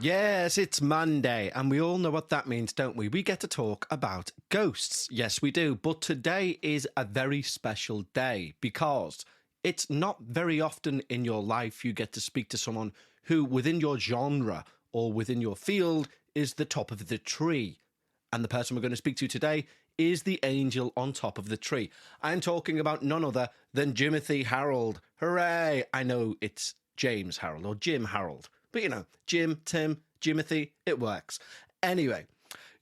Yes, it's Monday, and we all know what that means, don't we? We get to talk about ghosts. Yes, we do. But today is a very special day because it's not very often in your life you get to speak to someone who, within your genre or within your field, is the top of the tree. And the person we're going to speak to today is the angel on top of the tree. I'm talking about none other than Jimothy Harold. Hooray! I know it's James Harold or Jim Harold. But, you know, Jim, Tim, Jimothy, it works. Anyway,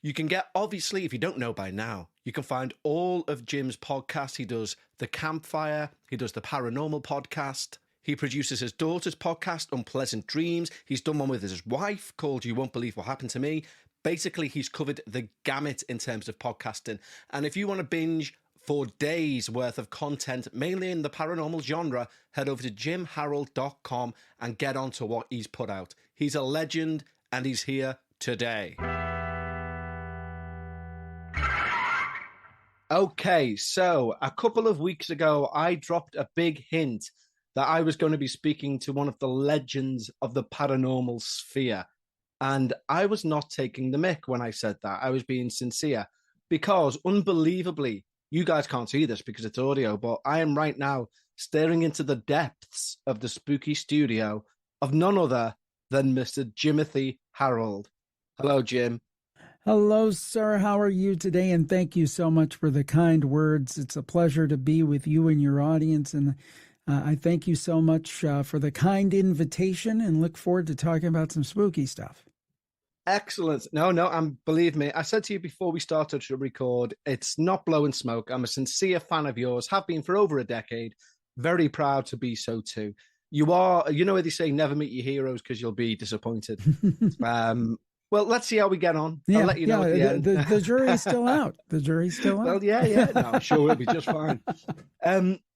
you can get, obviously, if you don't know by now, you can find all of Jim's podcasts. He does The Campfire. He does the Paranormal Podcast. He produces his daughter's podcast, Unpleasant Dreams. He's done one with his wife called You Won't Believe What Happened to Me. Basically, he's covered the gamut in terms of podcasting. And if you want to binge for days worth of content, mainly in the paranormal genre, head over to jimharold.com and get on to what he's put out. He's a legend and he's here today. Okay, so a couple of weeks ago, I dropped a big hint that I was going to be speaking to one of the legends of the paranormal sphere. And I was not taking the mick when I said that. I was being sincere because, unbelievably, you guys can't see this because it's audio, but I am right now staring into the depths of the spooky studio of none other than Mr. Jimothy Harold. Hello, Jim. Hello, sir. How are you today? And thank you so much for the kind words. It's a pleasure to be with you and your audience. And I thank you so much for the kind invitation and look forward to talking about some spooky stuff. Excellent. No, believe me, I said to you before we started to record, it's not blowing smoke. I'm a sincere fan of yours, have been for over a decade. Very proud to be so too. You are, you know what they say, never meet your heroes because you'll be disappointed. Well, let's see how we get on. I'll let you know at the end. The jury's still out. The jury's still out. Well, yeah. No, I'm sure we'll be just fine.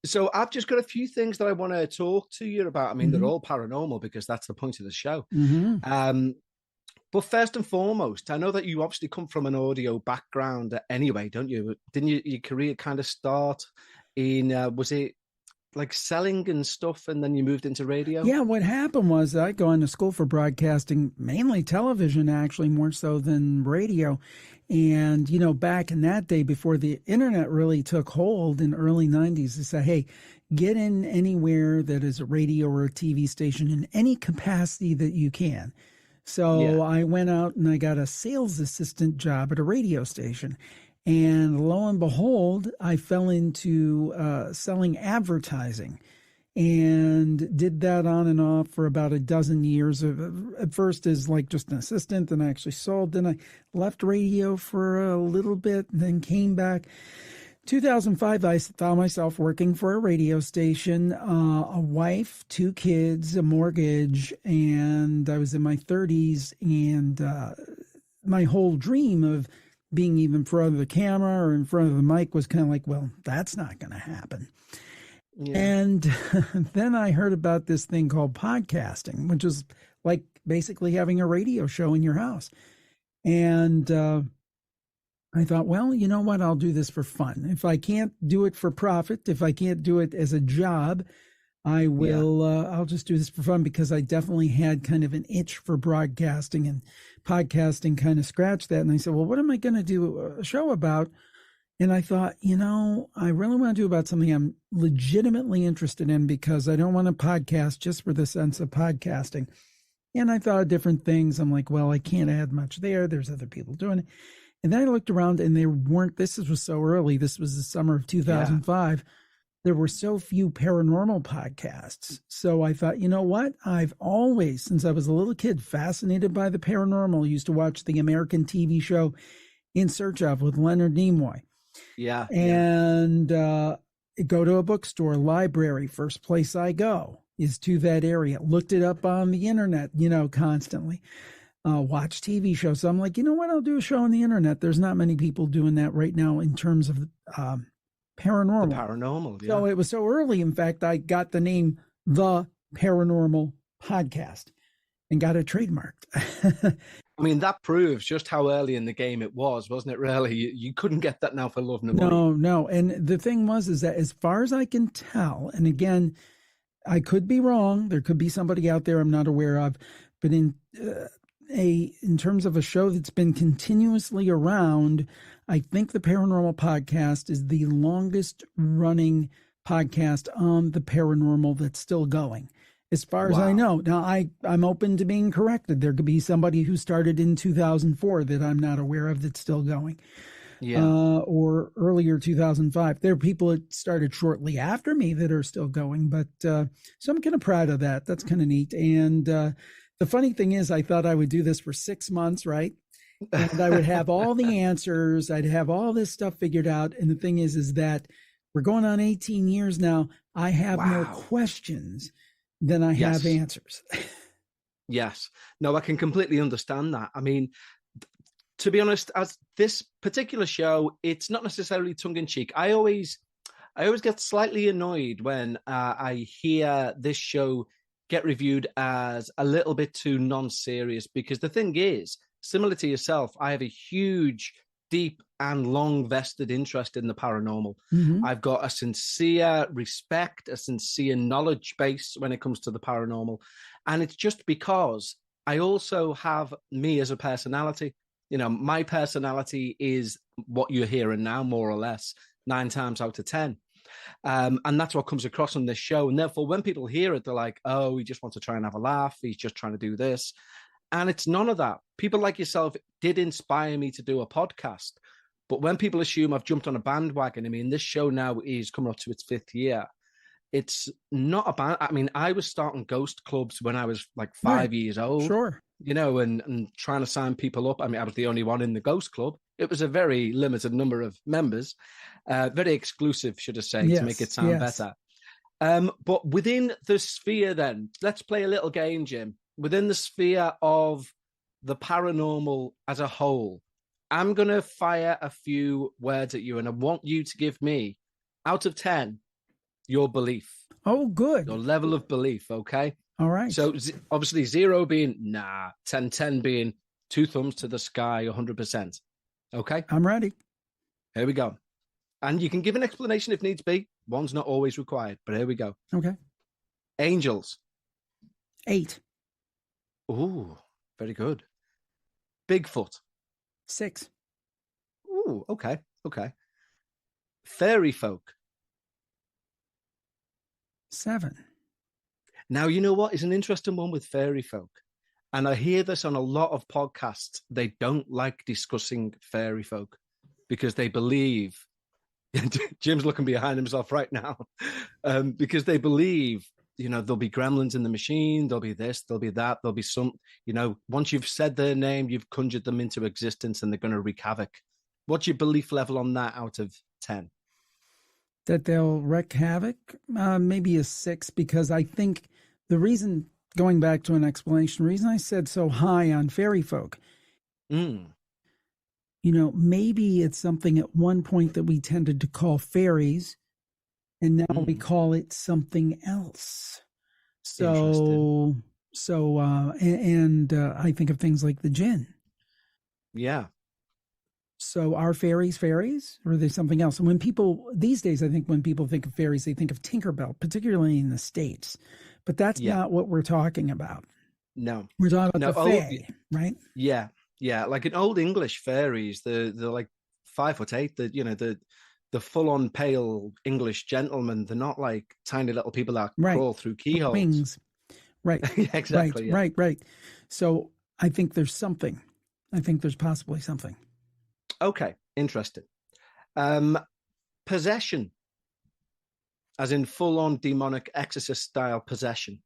So I've just got a few things that I want to talk to you about. I mean, they're all paranormal because that's the point of the show. But first and foremost, I know that you obviously come from an audio background anyway, don't you? Didn't your career kind of start in, was it like selling and stuff, and then you moved into radio? Yeah, what happened was I'd gone to school for broadcasting, mainly television, actually, more so than radio. And, you know, back in that day, before the internet really took hold in early 90s, they said, hey, get in anywhere that is a radio or a TV station in any capacity that you can. So I went out and I got a sales assistant job at a radio station. And lo and behold, I fell into selling advertising and did that on and off for about a dozen years. At first as like just an assistant, then I actually sold. Then I left radio for a little bit, and then came back. 2005, I found myself working for a radio station, a wife, 2 kids, a mortgage, and I was in my 30s. And my whole dream of being even in front of the camera or in front of the mic was kind of like, well, that's not going to happen. Yeah. And then I heard about this thing called podcasting, which is like basically having a radio show in your house. And I thought, well, you know what? I'll do this for fun. If I can't do it for profit, if I can't do it as a job, I will, I'll just do this for fun, because I definitely had kind of an itch for broadcasting, and podcasting kind of scratched that. And I said, well, what am I going to do a show about? And I thought, you know, I really want to do about something I'm legitimately interested in, because I don't want to podcast just for the sense of podcasting. And I thought of different things. I'm like, well, I can't add much there. There's other people doing it. And then I looked around, and they weren't, this was so early. This was the summer of 2005. Yeah. There were so few paranormal podcasts. So I thought, you know what? I've always, since I was a little kid, fascinated by the paranormal. I used to watch the American TV show In Search Of with Leonard Nimoy. Yeah. And go to a bookstore, library, first place I go is to that area. Looked it up on the internet, you know, constantly. Watch TV shows. So I'm like, you know what? I'll do a show on the internet. There's not many people doing that right now in terms of paranormal. The paranormal, yeah. So it was so early. In fact, I got the name The Paranormal Podcast and got it trademarked. I mean, that proves just how early in the game it was, wasn't it, really? You couldn't get that now for love nor money. No. And the thing is that as far as I can tell, and again, I could be wrong. There could be somebody out there I'm not aware of, but in terms of a show that's been continuously around, I think the Paranormal Podcast is the longest running podcast on the paranormal that's still going, as far as I know. Now, I'm open to being corrected. There could be somebody who started in 2004 that I'm not aware of that's still going. Or earlier 2005. There are people that started shortly after me that are still going, but so I'm kind of proud of that. That's kind of neat. And the funny thing is, I thought I would do this for 6 months, right? And I would have all the answers. I'd have all this stuff figured out. And the thing is that we're going on 18 years now. I have more questions than I have answers. Yes. No, I can completely understand that. I mean, to be honest, as this particular show, it's not necessarily tongue-in-cheek. I always get slightly annoyed when I hear this show get reviewed as a little bit too non-serious, because the thing is, similar to yourself, I have a huge, deep and long vested interest in the paranormal. Mm-hmm. I've got a sincere respect, a sincere knowledge base when it comes to the paranormal. And it's just because I also have me as a personality. You know, my personality is what you're hearing now, more or less, 9 times out of 10. And that's what comes across on this show. And therefore, when people hear it, they're like, oh, he just wants to try and have a laugh. He's just trying to do this. And it's none of that. People like yourself did inspire me to do a podcast. But when people assume I've jumped on a bandwagon, I mean, this show now is coming up to its 5th year. It's not a band. I mean, I was starting ghost clubs when I was like 5 years old. Sure. You know, and trying to sign people up. I mean, I was the only one in the ghost club. It was a very limited number of members, very exclusive, should I say, to make it sound better. But within the sphere then, let's play a little game, Jim. Within the sphere of the paranormal as a whole, I'm going to fire a few words at you, and I want you to give me, out of 10, your belief. Oh, good. Your level of belief, okay? All right. So obviously 0 being nah, 10 being 2 thumbs to the sky, 100%. Okay? I'm ready. Here we go. And you can give an explanation if needs be. One's not always required, but here we go. Okay. Angels. 8. Ooh, very good. Bigfoot. 6. Ooh, okay. Fairy folk. 7. Now, you know what is an interesting one with fairy folk? And I hear this on a lot of podcasts. They don't like discussing fairy folk because they believe, Jim's looking behind himself right now, because they believe, you know, there'll be gremlins in the machine, there'll be this, there'll be that, there'll be some, you know, once you've said their name, you've conjured them into existence and they're going to wreak havoc. What's your belief level on that out of 10? That they'll wreak havoc? Maybe a 6, because I think the reason, going back to an explanation, the reason I said so high on fairy folk, you know, maybe it's something at one point that we tended to call fairies, and now we call it something else. So I think of things like the jinn. Yeah. So are fairies, or are they something else? And when people, these days, I think when people think of fairies, they think of Tinkerbell, particularly in the States. But that's not what we're talking about. No. We're talking about the fae, right? Yeah. Like in Old English fairies, they're like 5'8". The full-on pale English gentlemen. They're not like tiny little people that crawl through keyholes. Wings. Right. Exactly. Right. So I think there's something. I think there's possibly something. Okay, interesting. Possession, as in full-on demonic exorcist-style possession.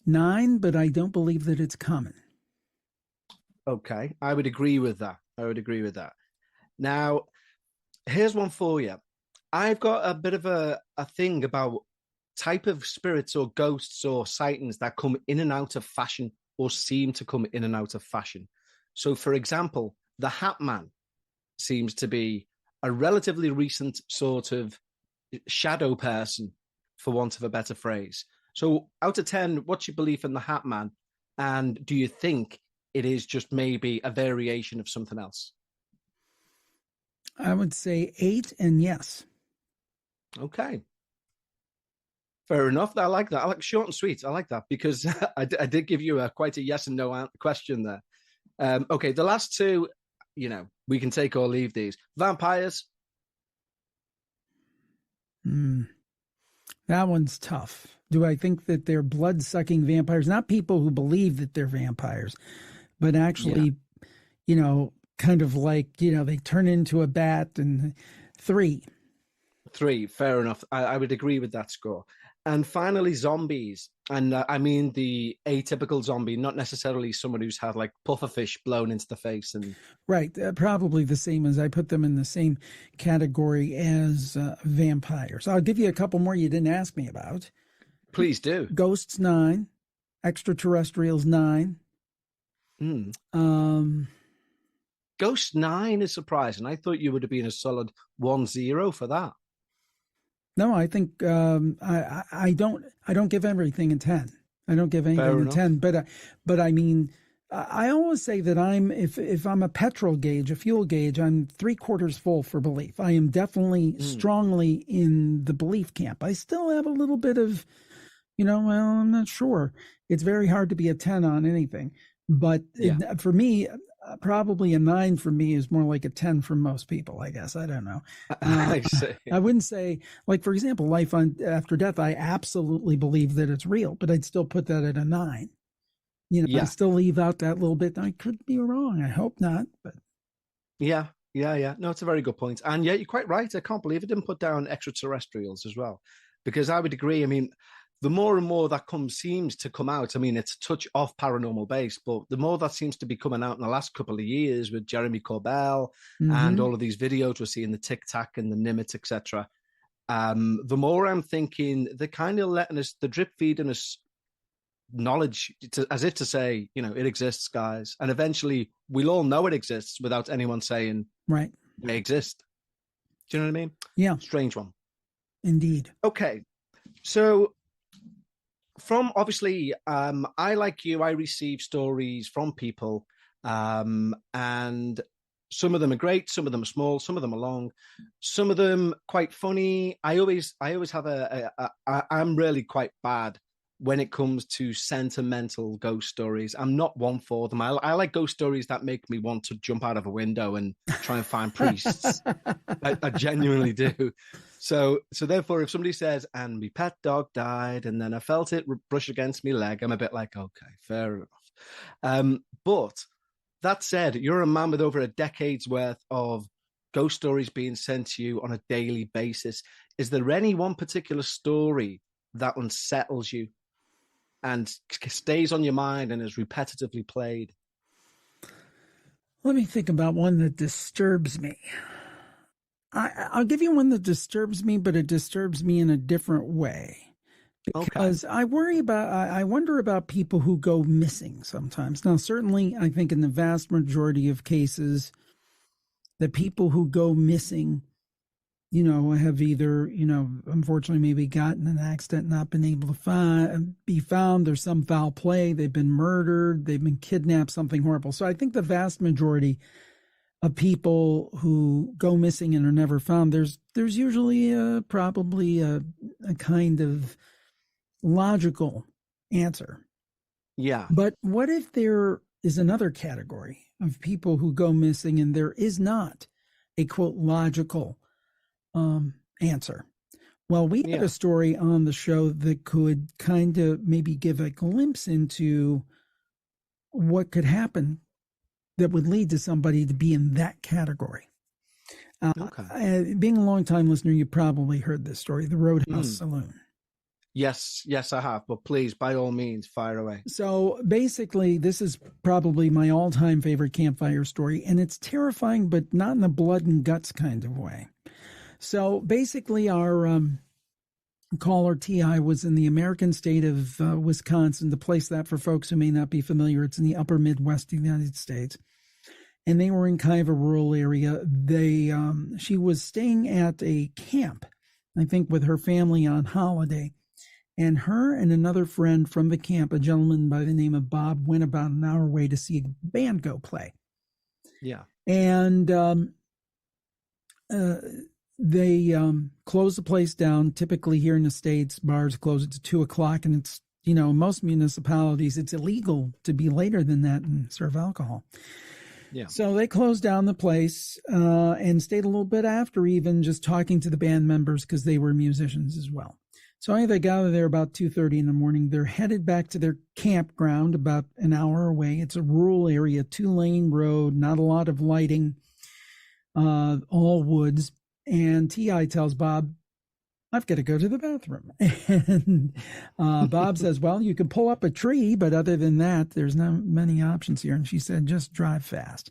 9, but I don't believe that it's common. Okay, I would agree with that. Now, here's one for you. I've got a bit of a thing about type of spirits or ghosts or sightings that come in and out of fashion or seem to come in and out of fashion. So, for example, the Hat Man seems to be a relatively recent sort of shadow person, for want of a better phrase. So out of 10, what's your belief in the Hat Man? And do you think it is just maybe a variation of something else? I would say 8 and yes. Okay. Fair enough. I like that. I like short and sweet. I like that because I did give you quite a yes and no question there. Okay, the last two, we can take or leave these. Vampires. That one's tough. Do I think that they're blood-sucking vampires? Not people who believe that they're vampires, but actually, kind of like, they turn into a bat. And three, fair enough. I would agree with that score. And finally, zombies. And I mean the atypical zombie, not necessarily someone who's had like pufferfish blown into the face. And right, probably the same, as I put them in the same category as vampires. I'll give you a couple more you didn't ask me about. Please do. Ghosts 9, extraterrestrials 9. Ghost 9 is surprising. I thought you would have been a solid 1-0 for that. No, I think I don't give everything a 10. I don't give anything a 10. But I mean, I always say that if I'm a petrol gauge, a fuel gauge, I'm 3/4 full for belief. I am definitely strongly in the belief camp. I still have a little bit of, well, I'm not sure. It's very hard to be a 10 on anything. But for me, probably a 9 for me is more like a 10 for most people, I guess. I don't know. I see. I wouldn't say, like, for example, life after death, I absolutely believe that it's real, but I'd still put that at a 9. I still leave out that little bit. I could be wrong. I hope not. But yeah. No, it's a very good point. And yeah, you're quite right. I can't believe it didn't put down extraterrestrials as well, because I would agree. I mean, the more and more that seems to come out, I mean, it's a touch off paranormal base, but the more that seems to be coming out in the last couple of years with Jeremy Corbell and all of these videos we're seeing, the Tic Tac and the Nimitz, etc., the more I'm thinking they're kind of letting us, the drip feeding us knowledge as if to say, it exists, guys. And eventually we'll all know it exists without anyone saying right, they exist. Do you know what I mean? Yeah. Strange one. Indeed. Okay. So from obviously, I, like you, I receive stories from people, and some of them are great, some of them are small, some of them are long, some of them quite funny. I always have I'm really quite bad when it comes to sentimental ghost stories. I'm not one for them. I like ghost stories that make me want to jump out of a window and try and find priests. I genuinely do. So therefore, if somebody says, and my pet dog died, and then I felt it brush against my leg, I'm a bit like, okay, fair enough. But that said, you're a man with over a decade's worth of ghost stories being sent to you on a daily basis. Is there any one particular story that unsettles you and stays on your mind and is repetitively played? Let me think about one that disturbs me. I'll give you one that disturbs me, but it disturbs me in a different way. Because I wonder about people who go missing sometimes. Now, certainly, I think in the vast majority of cases, the people who go missing, have either, unfortunately maybe gotten an accident, not been able to be found. There's some foul play. They've been murdered. They've been kidnapped, something horrible. So I think the vast majority of people who go missing and are never found, there's usually probably a kind of logical answer. Yeah. But what if there is another category of people who go missing and there is not a, quote, logical answer? Well, we had a story on the show that could kind of maybe give a glimpse into what could happen that would lead to somebody to be in that category. Being a longtime listener, you probably heard this story, the Roadhouse Saloon. Yes, I have. But please, by all means, fire away. So basically, this is probably my all-time favorite campfire story, and it's terrifying, but not in a blood and guts kind of way. So basically, our caller T.I. was in the American state of Wisconsin. To place that for folks who may not be familiar, it's in the upper Midwest of the United States. And they were in kind of a rural area. She was staying at a camp, I think, with her family on holiday. And her and another friend from the camp, a gentleman by the name of Bob, went about an hour away to see a band go play. Yeah. And they closed the place down. Typically here in the States, bars close at 2:00, and it's most municipalities, it's illegal to be later than that and serve alcohol. Yeah. So they closed down the place and stayed a little bit after, even just talking to the band members because they were musicians as well. So anyway, they got out of there about 2:30 in the morning. They're headed back to their campground about an hour away. It's a rural area, 2-lane road, not a lot of lighting, all woods. And T.I. tells Bob, I've got to go to the bathroom. And Bob says, well, you can pull up a tree, but other than that, there's not many options here. And she said, just drive fast.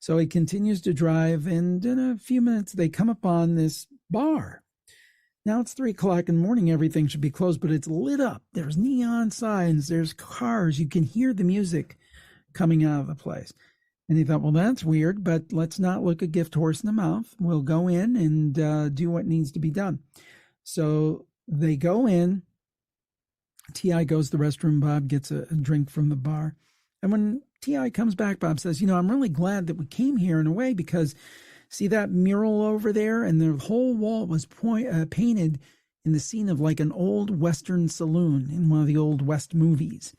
So he continues to drive, and in a few minutes, they come upon this bar. Now it's 3:00 in the morning. Everything should be closed, but it's lit up. There's neon signs. There's cars. You can hear the music coming out of the place. And he thought, well, that's weird, but let's not look a gift horse in the mouth. We'll go in and do what needs to be done. So they go in. T.I. goes to the restroom. Bob gets a drink from the bar. And when T.I. comes back, Bob says, I'm really glad that we came here in a way because see that mural over there? And the whole wall was painted in the scene of like an old Western saloon in one of the old West movies.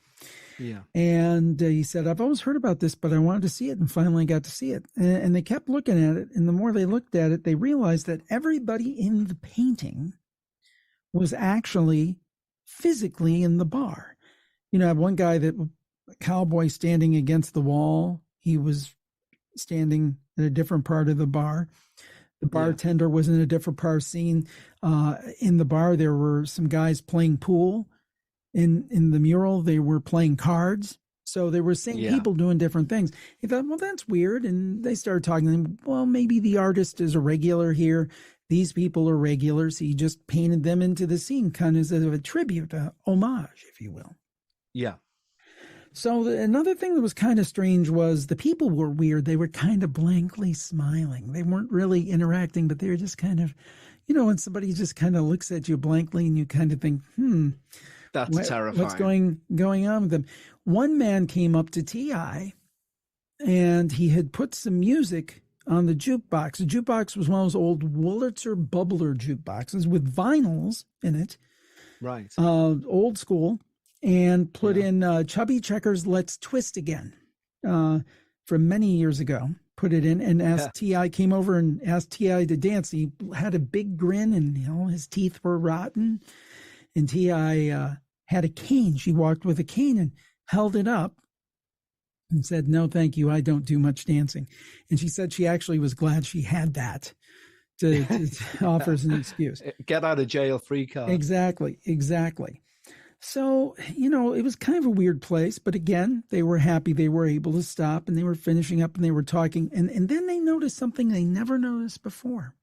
Yeah. And he said, I've always heard about this, but I wanted to see it and finally got to see it. And they kept looking at it. And the more they looked at it, they realized that everybody in the painting was actually physically in the bar. I have one guy a cowboy standing against the wall. He was standing in a different part of the bar. The bartender was in a different part scene. In the bar, there were some guys playing pool. In the mural, they were playing cards. So they were seeing people doing different things. He thought, well, that's weird. And they started talking to him. Well, maybe the artist is a regular here. These people are regulars. He just painted them into the scene, kind of as a tribute, a homage, if you will. Yeah. So another thing that was kind of strange was the people were weird. They were kind of blankly smiling. They weren't really interacting, but they were just kind of, when somebody just kind of looks at you blankly and you kind of think, that's terrifying. What's going on with them? One man came up to T.I. and he had put some music on the jukebox. The jukebox was one of those old Wurlitzer bubbler jukeboxes with vinyls in it. Right. Old school. And put in Chubby Checker's Let's Twist Again from many years ago. Put it in and asked T.I. came over and asked T.I. to dance. He had a big grin and his teeth were rotten. And T.I. had a cane. She walked with a cane and held it up and said, no, thank you. I don't do much dancing. And she said she actually was glad she had that to offer as an excuse. Get out of jail free card. Exactly. So, it was kind of a weird place, but again, they were happy they were able to stop and they were finishing up and they were talking. And then they noticed something they never noticed before.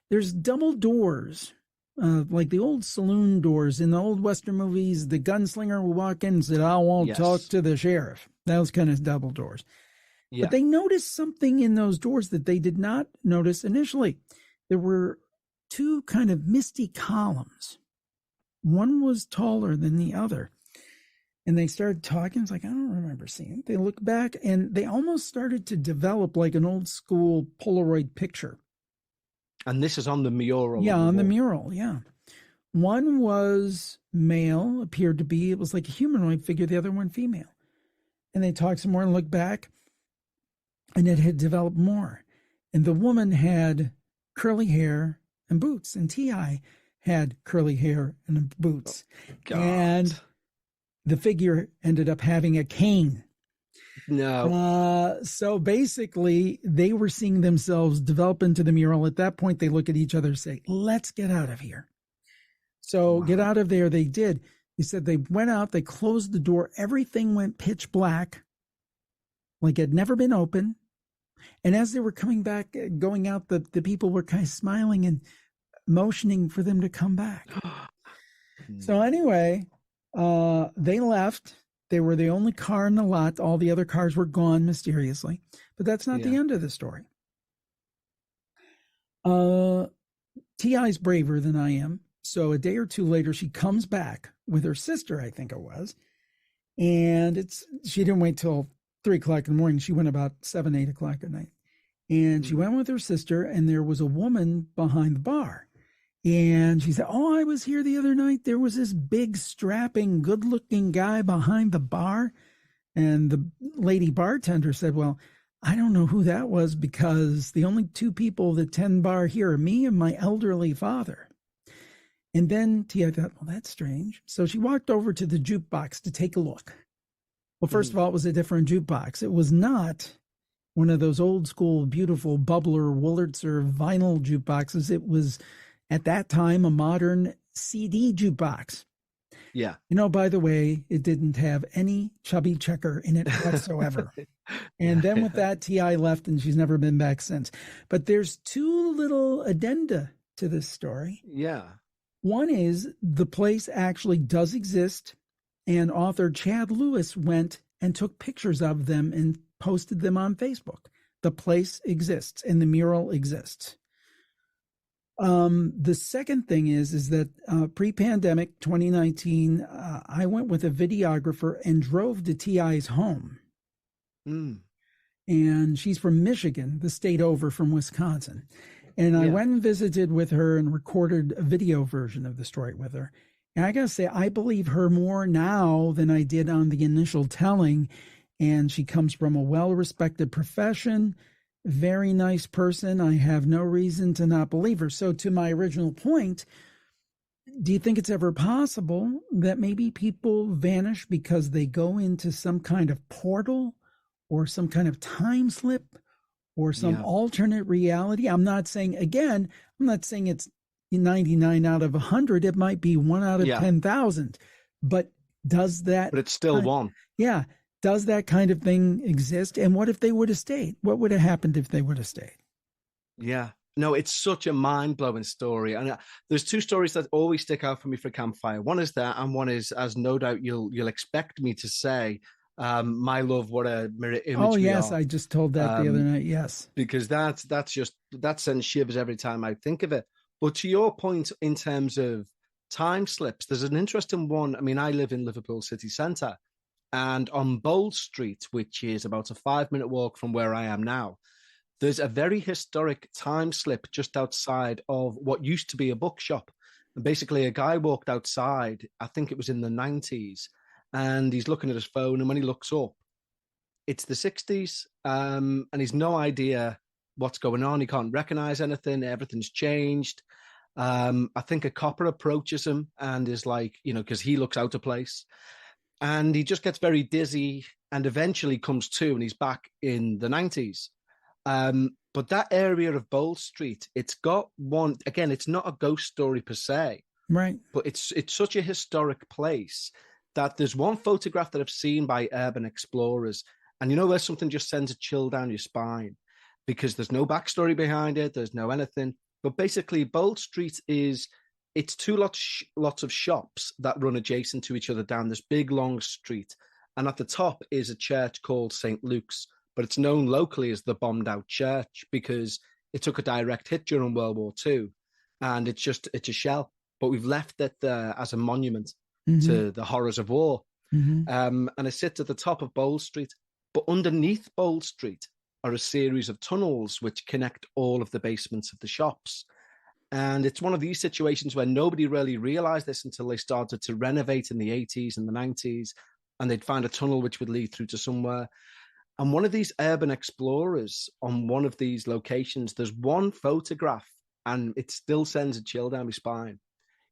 There's double doors, like the old saloon doors in the old Western movies. The gunslinger would walk in and said, I won't talk to the sheriff. That was kind of double doors. Yeah. But they noticed something in those doors that they did not notice initially. There were two kind of misty columns. One was taller than the other. And they started talking. It's like, I don't remember seeing it. They looked back and they almost started to develop like an old school Polaroid picture. And this is on the mural. Yeah, on the mural, yeah. One was male, appeared to be, it was like a humanoid figure, the other one female. And they talked some more and looked back, and it had developed more. And the woman had curly hair and boots, and T.I. had curly hair and boots. God. And the figure ended up having a cane. No. So basically, they were seeing themselves develop into the mural. At that point, they look at each other and say, let's get out of here. So get out of there. They did. He said they went out, they closed the door. Everything went pitch black, like it had never been open. And as they were coming back, going out, the people were kind of smiling and motioning for them to come back. So anyway, they left. They were the only car in the lot. All the other cars were gone mysteriously. But that's not the end of the story. T.I.'s braver than I am. So a day or two later, she comes back with her sister, I think it was. And she didn't wait till 3:00 in the morning. She went about 7, 8 o'clock at night. And she went with her sister, and there was a woman behind the bar. And she said, "Oh, I was here the other night. There was this big, strapping, good-looking guy behind the bar." And the lady bartender said, "Well, I don't know who that was because the only two people that tend bar here are me and my elderly father." And then Tia thought, "Well, that's strange." So she walked over to the jukebox to take a look. Well, first of all, it was a different jukebox. It was not one of those old school, beautiful Bubbler, Wurlitzer vinyl jukeboxes. It was, at that time, a modern CD jukebox. Yeah. By the way, it didn't have any Chubby Checker in it whatsoever. And then with that, T.I. left and she's never been back since. But there's two little addenda to this story. Yeah. One is the place actually does exist, and author Chad Lewis went and took pictures of them and posted them on Facebook. The place exists and the mural exists. The second thing is that pre-pandemic 2019, I went with a videographer and drove to T.I.'s home. And she's from Michigan, the state over from Wisconsin. And I went and visited with her and recorded a video version of the story with her. And I got to say, I believe her more now than I did on the initial telling. And she comes from a well-respected profession, very nice person. I have no reason to not believe her. So to my original point, do you think it's ever possible that maybe people vanish because they go into some kind of portal or some kind of time slip or some alternate reality? I'm not saying it's 99 out of 100. It might be 1 out of 10,000. But does that... But it's still one. Yeah. Does that kind of thing exist? And what if they would have stayed? What would have happened if they would have stayed? Yeah. No, it's such a mind-blowing story. And there's two stories that always stick out for me for Campfire. One is that, and one is, as no doubt you'll expect me to say, My Love, What a Mirror Image. Oh, yes. I just told that the other night. Yes. Because that sends shivers every time I think of it. But to your point, in terms of time slips, there's an interesting one. I mean, I live in Liverpool city centre, and on Bold Street, which is about a 5-minute walk from where I am now, there's a very historic time slip just outside of what used to be a bookshop. And basically, a guy walked outside, I think it was in the 90s, and he's looking at his phone, and when he looks up, it's the 60s, and he's no idea what's going on. He can't recognize anything. Everything's changed. I think a copper approaches him and is like, because he looks out of place. And he just gets very dizzy and eventually comes to, and he's back in the 90s. But that area of Bold Street, it's got one, again, it's not a ghost story per se. Right. But it's such a historic place that there's one photograph that I've seen by urban explorers. And there's something just sends a chill down your spine because there's no backstory behind it. There's no anything. But basically, Bold Street it's two lots of shops that run adjacent to each other down this big, long street. And at the top is a church called St. Luke's, but it's known locally as the bombed out church because it took a direct hit during World War II. And it's a shell, but we've left it there as a monument to the horrors of war. And it sits at the top of Bold Street. But underneath Bold Street are a series of tunnels which connect all of the basements of the shops. And it's one of these situations where nobody really realized this until they started to renovate in the 80s and the 90s, and they'd find a tunnel which would lead through to somewhere. And one of these urban explorers on one of these locations, there's one photograph, and it still sends a chill down my spine.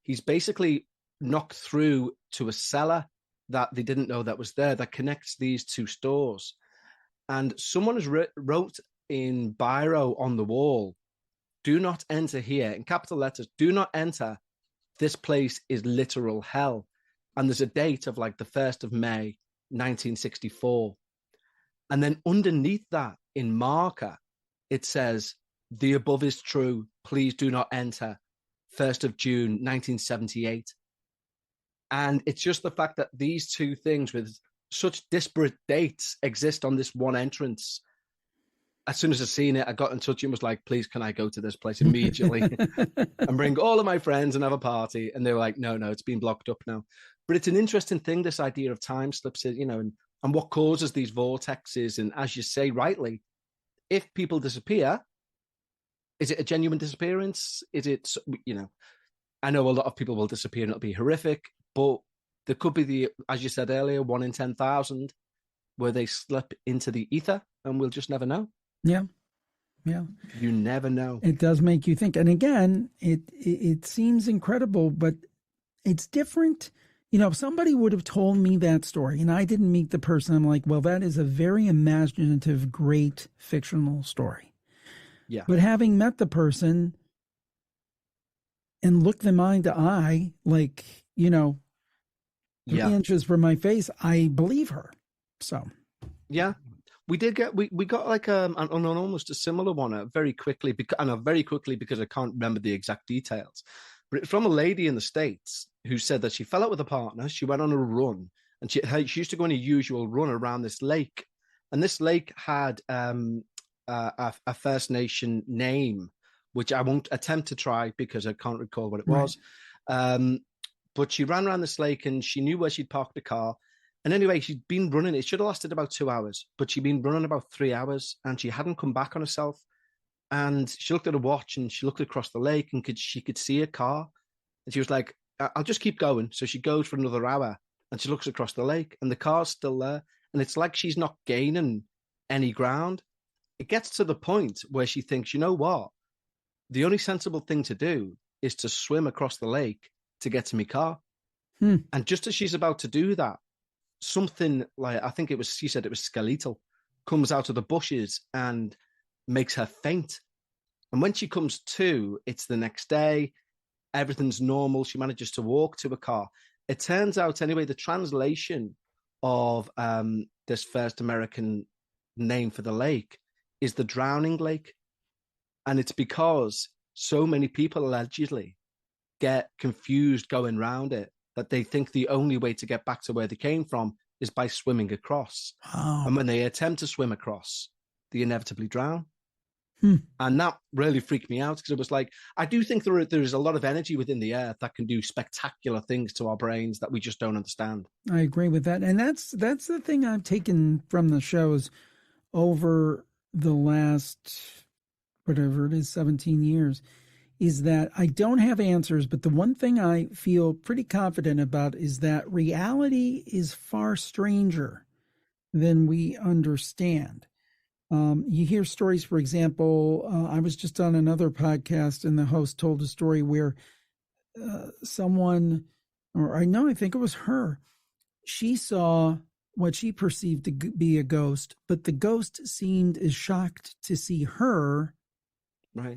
He's basically knocked through to a cellar that they didn't know that was there that connects these two stores. And someone has wrote in biro on the wall, "Do not enter here," in capital letters, "Do not enter. This place is literal hell." And there's a date of like the 1st of May, 1964. And then underneath that, in marker, it says, "The above is true. Please do not enter. 1st of June, 1978. And it's just the fact that these two things with such disparate dates exist on this one entrance. As soon as I seen it, I got in touch and was like, "Please, can I go to this place immediately and bring all of my friends and have a party?" And they were like, no, it's been blocked up now. But it's an interesting thing, this idea of time slips, and what causes these vortexes. And as you say rightly, if people disappear, is it a genuine disappearance? Is it, I know a lot of people will disappear and it'll be horrific, but there could be as you said earlier, 1 in 10,000 where they slip into the ether and we'll just never know. Yeah. Yeah. You never know. It does make you think. And again, it seems incredible, but it's different. You know, if somebody would have told me that story and I didn't meet the person, I'm like, well, that is a very imaginative, great fictional story. Yeah. But having met the person and looked them eye to eye, like, you know, 3 inches from my face, I believe her. So, yeah. We did get we got like an almost a similar one very quickly because I can't remember the exact details, but it's from a lady in the States who said that she fell out with a partner. She went on a run and she used to go on a usual run around this lake, and this lake had a First Nation name, which I won't attempt to try because I can't recall what it was. But she ran around this lake and she knew where she'd parked the car. And anyway, she'd been running. It should have lasted about 2 hours, but she'd been running about 3 hours and she hadn't come back on herself. And she looked at her watch and she looked across the lake and she could see a car. And she was like, I'll just keep going. So she goes for another hour and she looks across the lake and the car's still there. And it's like she's not gaining any ground. It gets to the point where she thinks, you know what? The only sensible thing to do is to swim across the lake to get to my car. And just as she's about to do that, something like, I think she said it was skeletal, comes out of the bushes and makes her faint. And when she comes to, it's the next day, everything's normal. She manages to walk to a car. It turns out, anyway, the translation of this first American name for the lake is the Drowning Lake. And it's because so many people allegedly get confused going around it that they think the only way to get back to where they came from is by swimming across. Wow. And when they attempt to swim across, they inevitably drown. And that really freaked me out because it was like, I do think there is a lot of energy within the earth that can do spectacular things to our brains that we just don't understand. I agree with that. And that's the thing I've taken from the shows over the last, whatever it is, 17 years, is that I don't have answers, but the one thing I feel pretty confident about is that reality is far stranger than we understand. You hear stories, for example, I was just on another podcast and the host told a story where someone, I think it was her, she saw what she perceived to be a ghost, but the ghost seemed as shocked to see her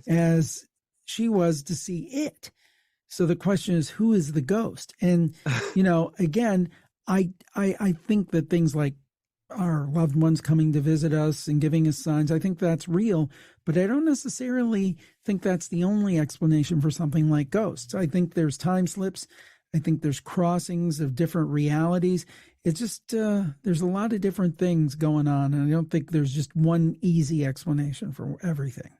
as she was to see it. So the question is, who is the ghost? And, again, I think that things like our loved ones coming to visit us and giving us signs, I think that's real, but I don't necessarily think that's the only explanation for something like ghosts. I think there's time slips. I think there's crossings of different realities. It's just, there's a lot of different things going on. And I don't think there's just one easy explanation for everything.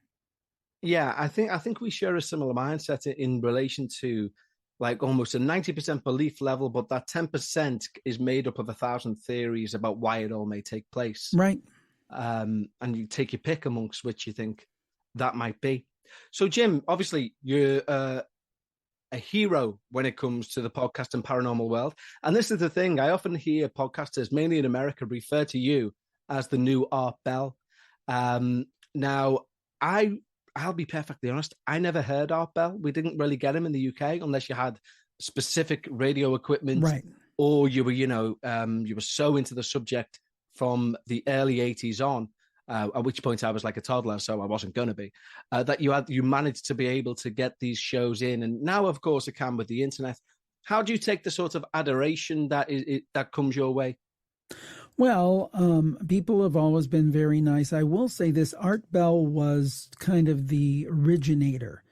Yeah, I think we share a similar mindset in relation to like almost a 90% belief level, but that 10% is made up of 1,000 theories about why it all may take place. Right. And you take your pick amongst which you think that might be. So, Jim, obviously you're a hero when it comes to the podcast and paranormal world. And this is the thing, I often hear podcasters, mainly in America, refer to you as the new Art Bell. Now, I'll be perfectly honest, I never heard Art Bell. We didn't really get him in the UK unless you had specific radio equipment, right, or you were, you were so into the subject from the early 80s on, at which point I was like a toddler, so I wasn't going to be, that you managed to be able to get these shows in. And now, of course, it can with the internet. How do you take the sort of adoration that comes your way? Well, people have always been very nice. I will say this, Art Bell was kind of the originator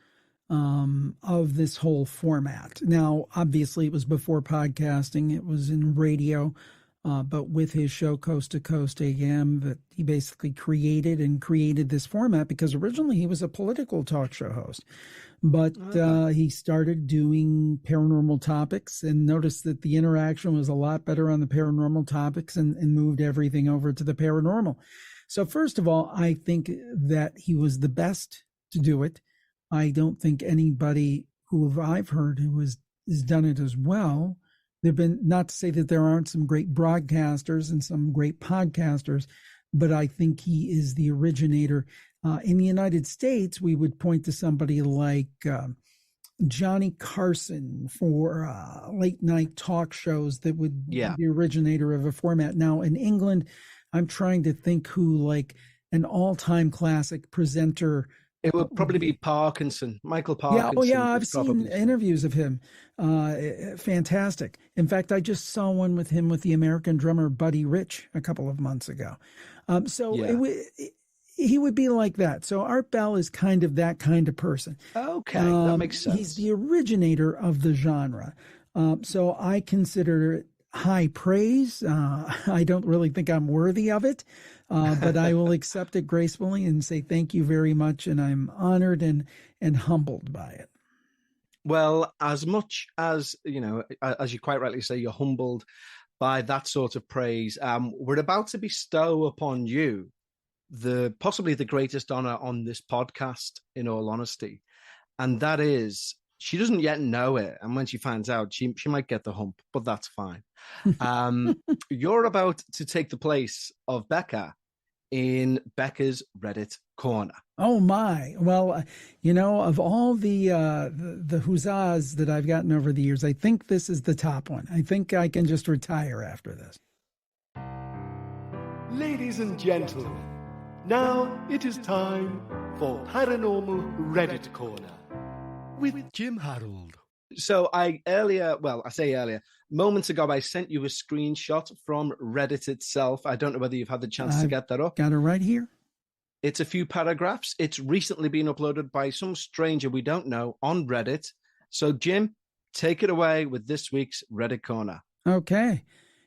of this whole format. Now, obviously, it was before podcasting. It was in radio, but with his show Coast to Coast AM that he basically created this format because originally he was a political talk show host. But he started doing paranormal topics and noticed that the interaction was a lot better on the paranormal topics and moved everything over to the paranormal. So first of all, I think that he was the best to do it. I don't think anybody who I've heard who has done it as well. There've been, not to say that there aren't some great broadcasters and some great podcasters, but I think he is the originator. In the United States, we would point to somebody like Johnny Carson for late night talk shows that would be the originator of a format. Now in England, I'm trying to think who, like, an all-time classic presenter. It would probably be Parkinson, Michael Parkinson. Yeah, I've seen interviews of him. Fantastic. In fact, I just saw one with him with the American drummer Buddy Rich a couple of months ago. He would be like that. So Art Bell is kind of that kind of person. Okay, that makes sense. He's the originator of the genre. So I consider it high praise. I don't really think I'm worthy of it, but I will accept it gracefully and say thank you very much. And I'm honored and humbled by it. Well, as much as, as you quite rightly say, you're humbled by that sort of praise, we're about to bestow upon you possibly the greatest honor on this podcast, in all honesty. And that is, she doesn't yet know it. And when she finds out, she might get the hump, but that's fine. You're about to take the place of Becca in Becca's Reddit Corner. Oh my. Well, of all the huzzas that I've gotten over the years, I think this is the top one. I think I can just retire after this. Ladies and gentlemen, now it is time for Paranormal Reddit Corner with Jim Harold. So moments ago, I sent you a screenshot from Reddit itself. I don't know whether you've had the chance to get that up. Got it right here. It's a few paragraphs. It's recently been uploaded by some stranger we don't know on Reddit. So, Jim, take it away with this week's Reddit Corner. Okay,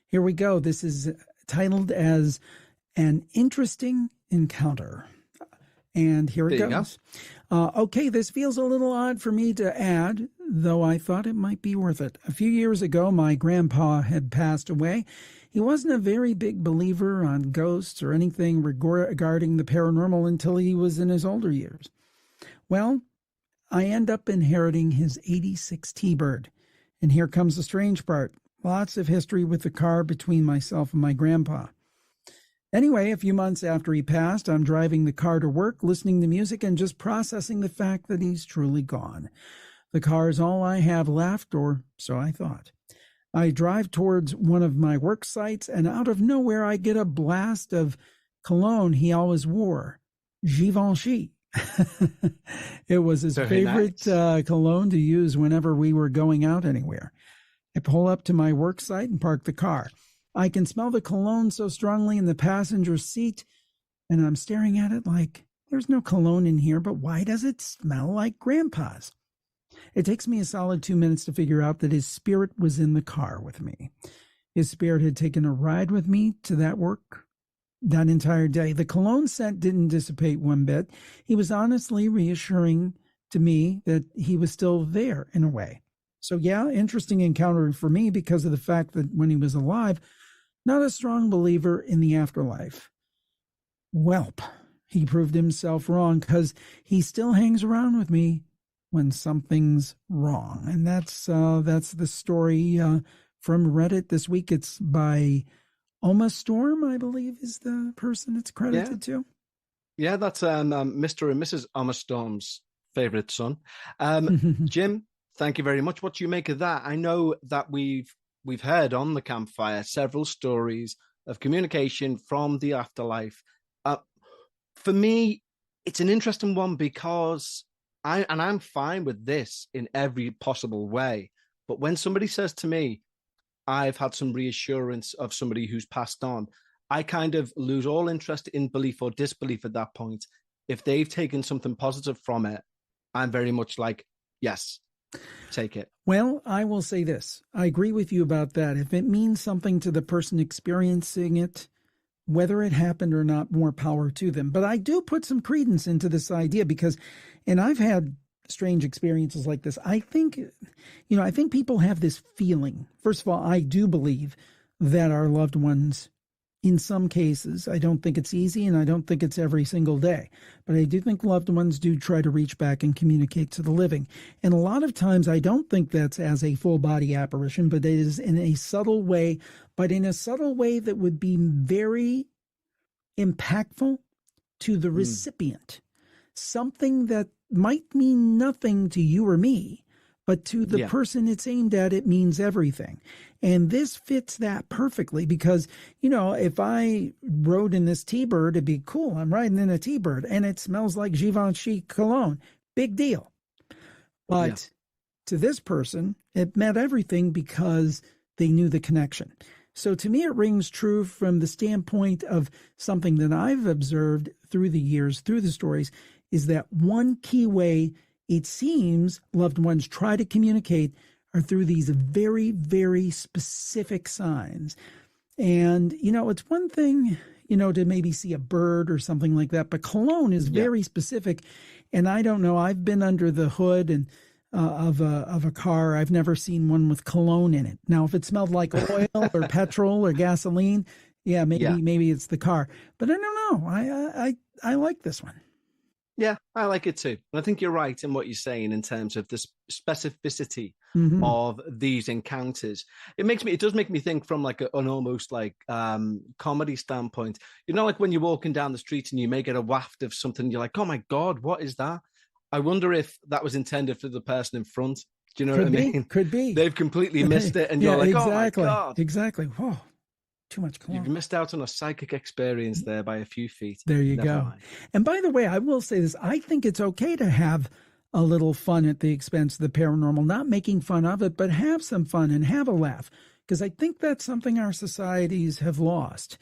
here we go. This is titled as An Interesting Encounter. And here it goes. Okay, this feels a little odd for me to add, though I thought it might be worth it. A few years ago, my grandpa had passed away. He wasn't a very big believer on ghosts or anything regarding the paranormal until he was in his older years. Well, I end up inheriting his 86 T-Bird. And here comes the strange part. Lots of history with the car between myself and my grandpa. Anyway, a few months after he passed, I'm driving the car to work, listening to music, and just processing the fact that he's truly gone. The car is all I have left, or so I thought. I drive towards one of my work sites, and out of nowhere I get a blast of cologne he always wore, Givenchy. It was his favorite cologne to use whenever we were going out anywhere. I pull up to my work site and park the car. I can smell the cologne so strongly in the passenger seat, and I'm staring at it like, there's no cologne in here, but why does it smell like Grandpa's? It takes me a solid 2 minutes to figure out that his spirit was in the car with me. His spirit had taken a ride with me to that work that entire day. The cologne scent didn't dissipate one bit. He was honestly reassuring to me that he was still there in a way. So yeah, interesting encounter for me because of the fact that when he was alive, not a strong believer in the afterlife. Welp, he proved himself wrong because he still hangs around with me when something's wrong. And that's the story from Reddit this week. It's by Oma Storm, I believe, is the person it's credited to. Yeah, that's Mr. and Mrs. Oma Storm's favorite son. Jim, thank you very much. What do you make of that? I know that we've heard on the campfire several stories of communication from the afterlife. For me, it's an interesting one because I'm fine with this in every possible way. But when somebody says to me, I've had some reassurance of somebody who's passed on, I kind of lose all interest in belief or disbelief at that point. If they've taken something positive from it, I'm very much like, yes, take it. Well, I will say this. I agree with you about that. If it means something to the person experiencing it, whether it happened or not, more power to them. But I do put some credence into this idea because, and I've had strange experiences like this. I think people have this feeling. First of all, I do believe that our loved ones in some cases. I don't think it's easy, and I don't think it's every single day. But I do think loved ones do try to reach back and communicate to the living. And a lot of times I don't think that's as a full body apparition, but it is in a subtle way, but in a subtle way that would be very impactful to the recipient. Something that might mean nothing to you or me, but to the person it's aimed at, it means everything. And this fits that perfectly because, you know, if I rode in this T-Bird, it'd be cool. I'm riding in a T-Bird and it smells like Givenchy cologne. Big deal. But to this person, it meant everything because they knew the connection. So to me, it rings true from the standpoint of something that I've observed through the years, through the stories, is that one key way it seems loved ones try to communicate are through these very, very specific signs. And, you know, it's one thing, you know, to maybe see a bird or something like that, but cologne is very specific. And I don't know, I've been under the hood and of a car. I've never seen one with cologne in it. Now, if it smelled like oil or petrol or gasoline, maybe it's the car. But I don't know. I like this one. Yeah, I like it too. And I think you're right in what you're saying in terms of the specificity of these encounters. It does make me think from like an almost like comedy standpoint. You know, like when you're walking down the street and you may get a waft of something, you're like, oh my God, what is that? I wonder if that was intended for the person in front. Do you know what I mean? Could be. They've completely missed it. And you're like, exactly. Oh my God. Exactly. Whoa. Too much cologne. You've missed out on a psychic experience there by a few feet. There you go. Mind. And by the way, I will say this. I think it's okay to have a little fun at the expense of the paranormal, not making fun of it, but have some fun and have a laugh. Because I think that's something our societies have lost.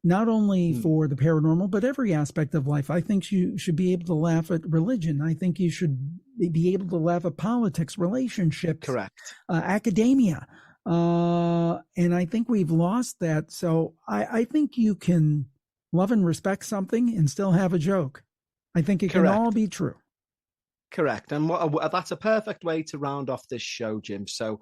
Not only for the paranormal, but every aspect of life. I think you should be able to laugh at religion. I think you should be able to laugh at politics, relationships, academia. And I think we've lost that. So I think you can love and respect something and still have a joke. I think it can all be true. Correct. And that's a perfect way to round off this show, Jim. So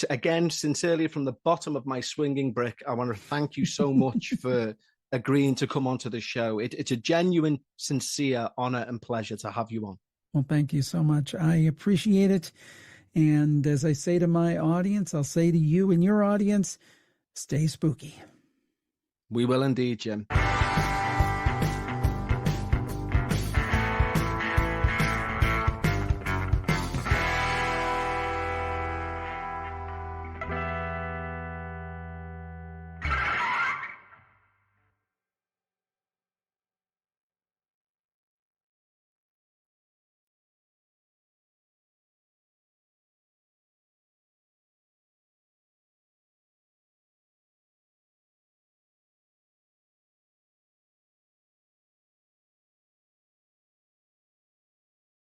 again, sincerely from the bottom of my swinging brick, I want to thank you so much for agreeing to come onto the show. It's a genuine, sincere honor and pleasure to have you on. Well, thank you so much. I appreciate it. And as I say to my audience, I'll say to you and your audience, stay spooky. We will indeed, Jim.